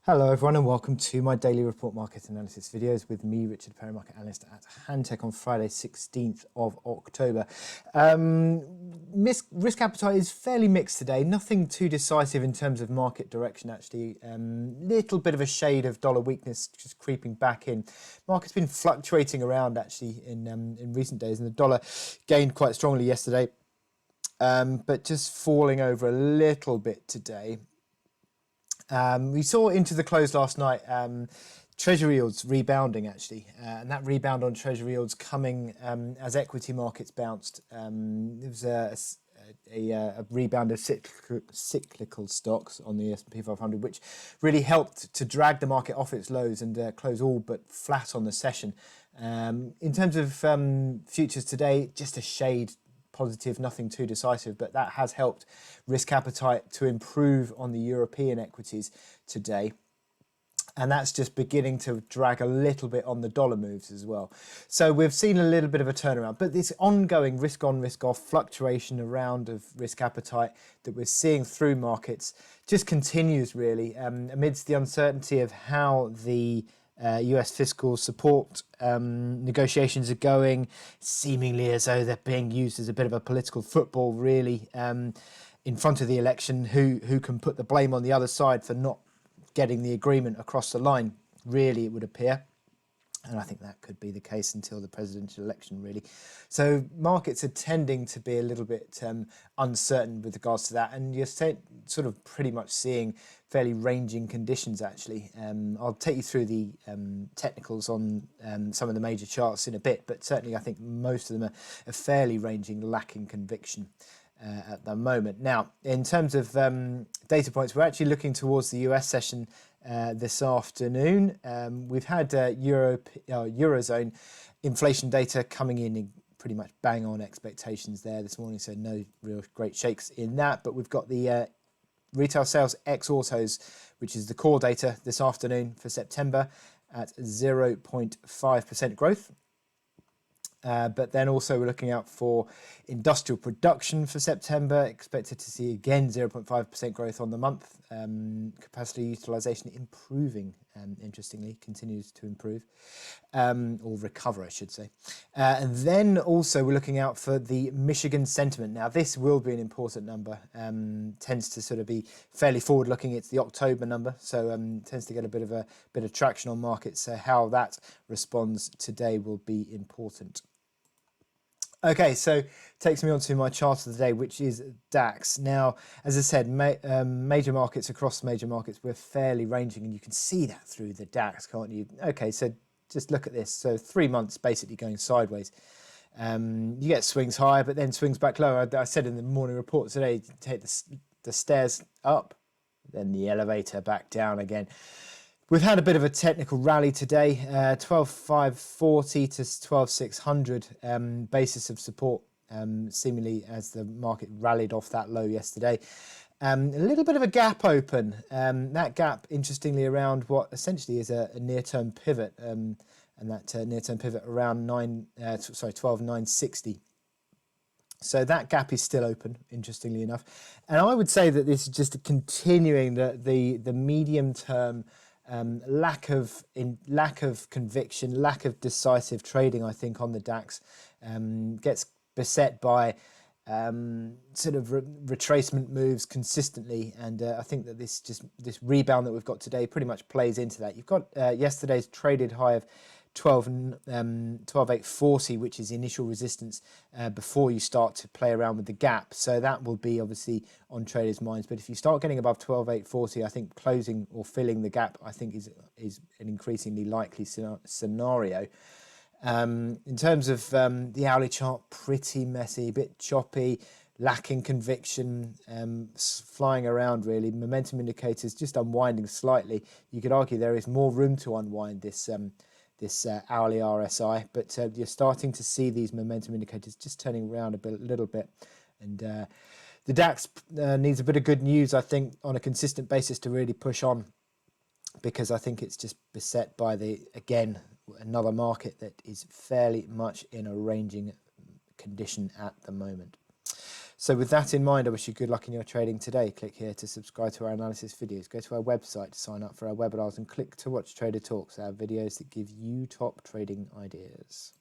Hello everyone and welcome to my daily report market analysis videos with me, Richard Perry, market analyst at Hantec on Friday 16th of October. Risk appetite is fairly mixed today, nothing too decisive in terms of market direction actually. Little bit of a shade of dollar weakness just creeping back in. Market's been fluctuating around actually in recent days, and the dollar gained quite strongly yesterday, but just falling over a little bit today. We saw into the close last night Treasury yields rebounding actually, and that rebound on Treasury yields coming as equity markets bounced. There was a rebound of cyclical stocks on the S&P 500, which really helped to drag the market off its lows and close all but flat on the session. In terms of futures today, just a shade positive, nothing too decisive, but that has helped risk appetite to improve on the European equities today. And that's just beginning to drag a little bit on the dollar moves as well. So we've seen a little bit of a turnaround, but this ongoing risk on, risk off fluctuation around of risk appetite that we're seeing through markets just continues really amidst the uncertainty of how the US fiscal support negotiations are going, seemingly as though they're being used as a bit of a political football really in front of the election. Who can put the blame on the other side for not getting the agreement across the line, really, it would appear. And I think that could be the case until the presidential election, really. So markets are tending to be a little bit uncertain with regards to that. And you're sort of pretty much seeing fairly ranging conditions, actually. I'll take you through the technicals on some of the major charts in a bit. But certainly I think most of them are fairly ranging, lacking conviction at the moment. Now, in terms of data points, we're actually looking towards the US session this afternoon. We've had Eurozone inflation data coming in pretty much bang on expectations there this morning, so no real great shakes in that. But we've got the retail sales ex autos, which is the core data this afternoon for September at 0.5% growth. But then also we're looking out for industrial production for September, expected to see again 0.5% growth on the month. Capacity utilization improving, interestingly, continues to improve, or recover, I should say. And then also we're looking out for the Michigan sentiment. Now this will be an important number, tends to sort of be fairly forward looking. It's the October number, so tends to get a bit of traction on markets. So how that responds today will be important. Okay, so takes me on to my chart of the day, which is DAX. Now, as I said, major markets across major markets, we're fairly ranging, and you can see that through the DAX, can't you? Okay, so just look at this. So 3 months basically going sideways. You get swings higher, but then swings back lower. I said in the morning report today, take the stairs up, then the elevator back down again. We've had a bit of a technical rally today, 12,540 to 12,600 basis of support, seemingly as the market rallied off that low yesterday. A little bit of a gap open. That gap, interestingly, around what essentially is a near-term pivot, and that near-term pivot around 12,960. So that gap is still open, interestingly enough. And I would say that this is just continuing the medium-term lack of conviction, lack of decisive trading, I think, on the DAX. Gets beset by sort of retracement moves consistently, and I think that this rebound that we've got today pretty much plays into that. You've got yesterday's traded high of 12,840, which is initial resistance before you start to play around with the gap. So that will be obviously on traders' minds. But if you start getting above 12,840, I think closing or filling the gap, I think is an increasingly likely scenario. In terms of the hourly chart, pretty messy, a bit choppy, lacking conviction, flying around really. Momentum indicators just unwinding slightly. You could argue there is more room to unwind this hourly RSI, but you're starting to see these momentum indicators just turning around a little bit. And the DAX needs a bit of good news, I think, on a consistent basis to really push on, because I think it's just beset by another market that is fairly much in a ranging condition at the moment. So with that in mind, I wish you good luck in your trading today. Click here to subscribe to our analysis videos. Go to our website to sign up for our webinars and click to watch Trader Talks, our videos that give you top trading ideas.